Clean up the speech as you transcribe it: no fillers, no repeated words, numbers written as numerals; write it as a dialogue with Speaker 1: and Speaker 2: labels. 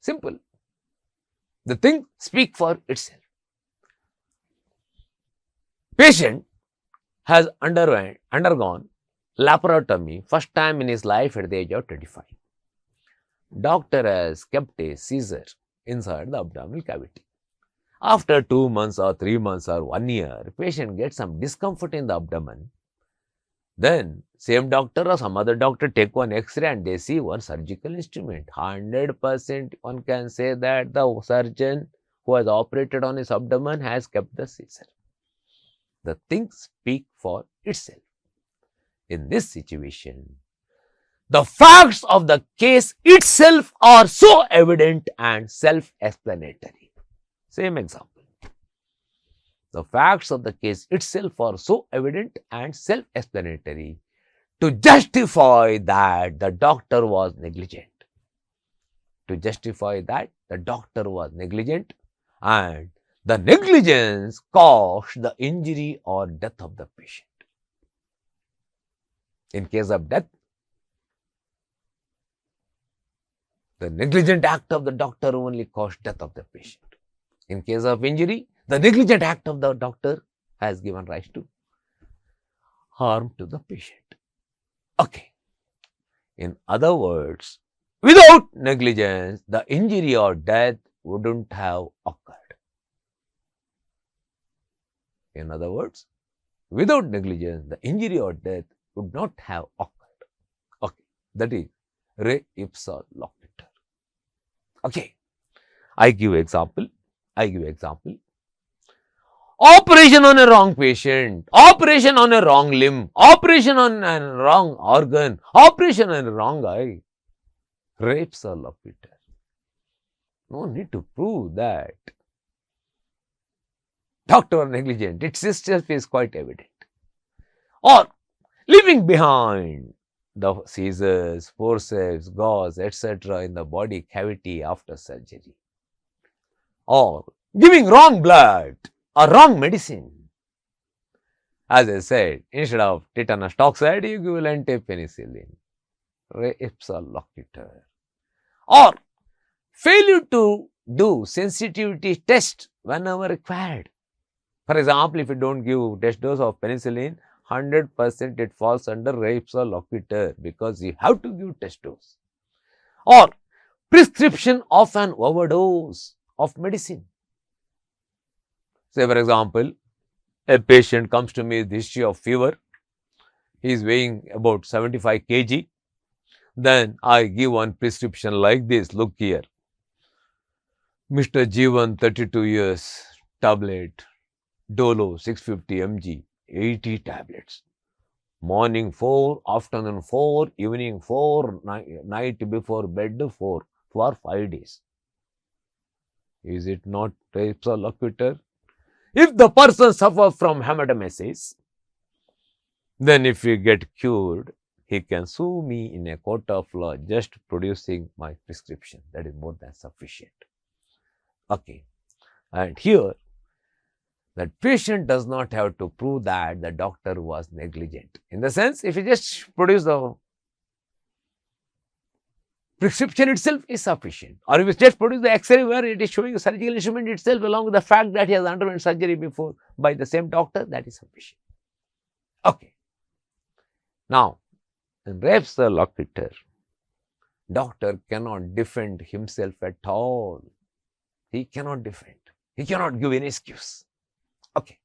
Speaker 1: Simple. The thing speaks for itself. Patient has undergone laparotomy first time in his life at the age of 25. Doctor has kept a scissor inside the abdominal cavity. After 2 months or 3 months or 1 year, patient gets some discomfort in the abdomen. Then same doctor or some other doctor take one X-ray and they see one surgical instrument. 100% one can say that the surgeon who has operated on his abdomen has kept the scissor. The thing speaks for itself. In this situation, the facts of the case itself are so evident and self-explanatory. Same example. The facts of the case itself are so evident and self-explanatory to justify that the doctor was negligent. To justify that the doctor was negligent and the negligence caused the injury or death of the patient. In case of death, the negligent act of the doctor only caused death of the patient. In case of injury, the negligent act of the doctor has given rise to harm to the patient. Okay. In other words, without negligence, the injury or death wouldn't have occurred. In other words, without negligence, the injury or death would not have occurred. Okay. That is re ipsa loquitur. Okay. I give example. Operation on a wrong patient, operation on a wrong limb, operation on a wrong organ, operation on a wrong eye. Re ipsa loquitur. No need to prove that doctor was negligent. It itself is quite evident. Or leaving behind the scissors, forceps, gauze, etc. in the body cavity after surgery. Or giving wrong blood or wrong medicine. As I said, instead of tetanus toxoid, you give penicillin. Re ipsa loquitur. Or failure to do sensitivity test whenever required. For example, if you don't give test dose of penicillin, 100% it falls under re ipsa loquitur because you have to give test dose. Or prescription of an overdose of medicine. Say for example, a patient comes to me with history of fever. He is weighing about 75 kg. Then I give one prescription like this. Look here. Mr. Jeevan, 32 years, tablet, Dolo, 650 mg, 80 tablets. Morning 4, afternoon 4, evening 4, night before bed 4 for 5 days. Is it not re ipsa loquitur? If the person suffers from hematemesis, then if he get cured, he can sue me in a court of law just producing my prescription. That is more than sufficient. Okay. And here, that patient does not have to prove that the doctor was negligent. In the sense, if he just produce the prescription itself is sufficient. Or if he just produce the X-ray where it is showing a surgical instrument itself along with the fact that he has undergone surgery before by the same doctor, that is sufficient. Okay. Now, in re ipsa loquitur, doctor cannot defend himself at all. He cannot defend. He cannot give any excuse. Okay.